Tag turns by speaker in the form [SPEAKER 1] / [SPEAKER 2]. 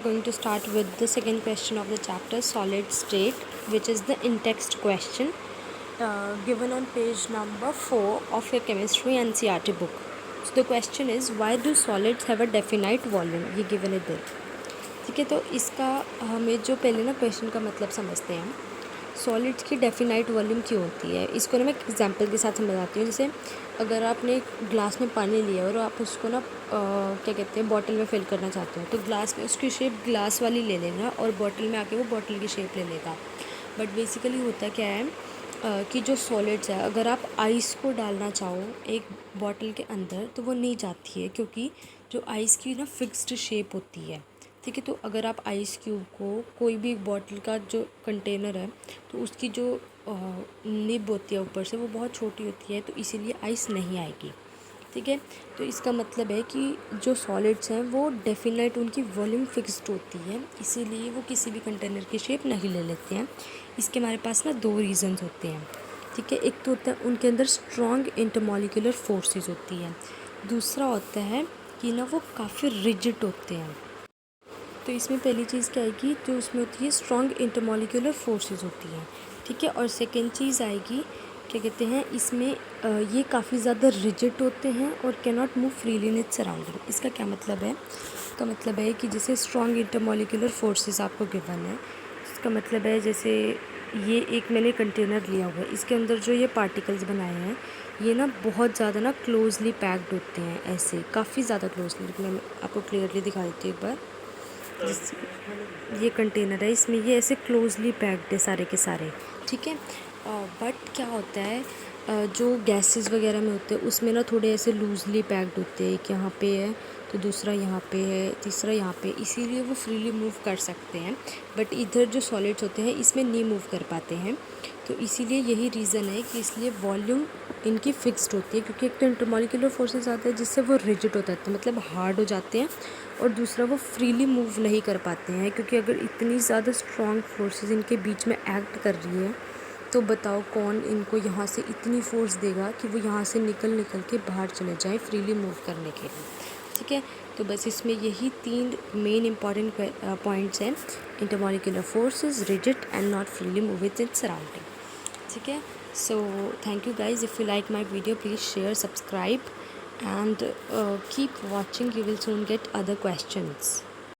[SPEAKER 1] Going to start with the second question of the chapter, solid state, which is the in-text question given on page number 4 of your chemistry NCERT book. So the question is, why do solids have a definite volume? ये given है there. ठीक है, तो इसका हमें जो पहले ना क्वेश्चन का मतलब समझते हैं, सॉलिड्स की डेफिनाइट वॉल्यूम क्यों होती है। इसको ना मैं एक एग्जांपल के साथ समझाती हूँ। जैसे अगर आपने एक ग्लास में पानी लिया और आप उसको ना क्या कहते हैं बॉटल में फिल करना चाहते हो, तो ग्लास में उसकी शेप ग्लास वाली ले लेना और बॉटल में आके वो बॉटल की शेप ले लेगा। बट बेसिकली होता क्या है कि जो सॉलिड्स है, अगर आप आइस को डालना चाहो एक बॉटल के अंदर तो वो नहीं जाती है, क्योंकि जो आइस की ना फिक्स्ड शेप होती है। ठीक है, तो अगर आप आइस क्यूब को कोई भी बॉटल का जो कंटेनर है, तो उसकी जो निब होती है ऊपर से वो बहुत छोटी होती है, तो इसीलिए आइस नहीं आएगी। ठीक है, तो इसका मतलब है कि जो सॉलिड्स हैं वो डेफिनेट उनकी वॉल्यूम फिक्स्ड होती है, इसीलिए वो किसी भी कंटेनर की शेप नहीं ले लेते हैं। इसके हमारे पास ना दो रीज़न्स होते हैं। ठीक है, एक तो होता है उनके अंदर स्ट्रॉन्ग इंटरमॉलिक्यूलर फोर्सेस होती है, दूसरा होता है कि ना वो काफ़ी रिजिड होते हैं। तो इसमें पहली चीज़ क्या आएगी, जो उसमें होती है स्ट्रॉन्ग इंटरमॉलिक्यूलर फोर्सेस होती हैं। ठीक है, और सेकेंड चीज़ आएगी क्या कहते हैं, इसमें ये काफ़ी ज़्यादा रिजिड होते हैं और can not move freely in its surrounding. इसका क्या मतलब है, इसका मतलब है कि जैसे स्ट्रॉन्ग इंटरमॉलिक्यूलर फोर्सेस आपको गिवन है, इसका मतलब है जैसे ये एक मैंने कंटेनर लिया हुआ है, इसके अंदर जो ये पार्टिकल्स बनाए हैं ये ना बहुत ज़्यादा ना क्लोजली पैक्ड होते हैं, ऐसे काफ़ी ज़्यादा क्लोजली। मैं आपको क्लियरली दिखा देती हूँ एक बार। ये कंटेनर है, इसमें ये ऐसे क्लोजली पैक्ड है सारे के सारे। ठीक है, बट क्या होता है जो गैसेस वगैरह में होते हैं उसमें ना थोड़े ऐसे लूजली पैक्ड होते हैं। एक यहाँ पे है तो दूसरा यहाँ पे है, तीसरा यहाँ पे, इसीलिए वो फ्रीली मूव कर सकते हैं। बट इधर जो सॉलिड्स होते हैं इसमें नहीं मूव कर पाते हैं, तो इसीलिए यही रीज़न है कि इसलिए वॉल्यूम इनकी फिक्स्ड होती है। क्योंकि एक तो इंटरमॉलिक्यूलर फोर्सेस आता है जिससे वो रिजिड हो जाते हैं, मतलब हार्ड हो जाते हैं, और दूसरा वो फ्रीली मूव नहीं कर पाते हैं। क्योंकि अगर इतनी ज़्यादा स्ट्रॉन्ग फोर्सेस इनके बीच में एक्ट कर रही है, तो बताओ कौन इनको यहाँ से इतनी फोर्स देगा कि वो यहाँ से निकल के बाहर चले जाएं फ्रीली मूव करने के लिए। ठीक है, तो बस इसमें यही तीन मेन इंपॉर्टेंट पॉइंट्स हैं, intermolecular forces, rigid and not freely move with its surrounding. ठीक है, so thank you guys. If you like my video please share, subscribe and keep watching. You will soon get other questions.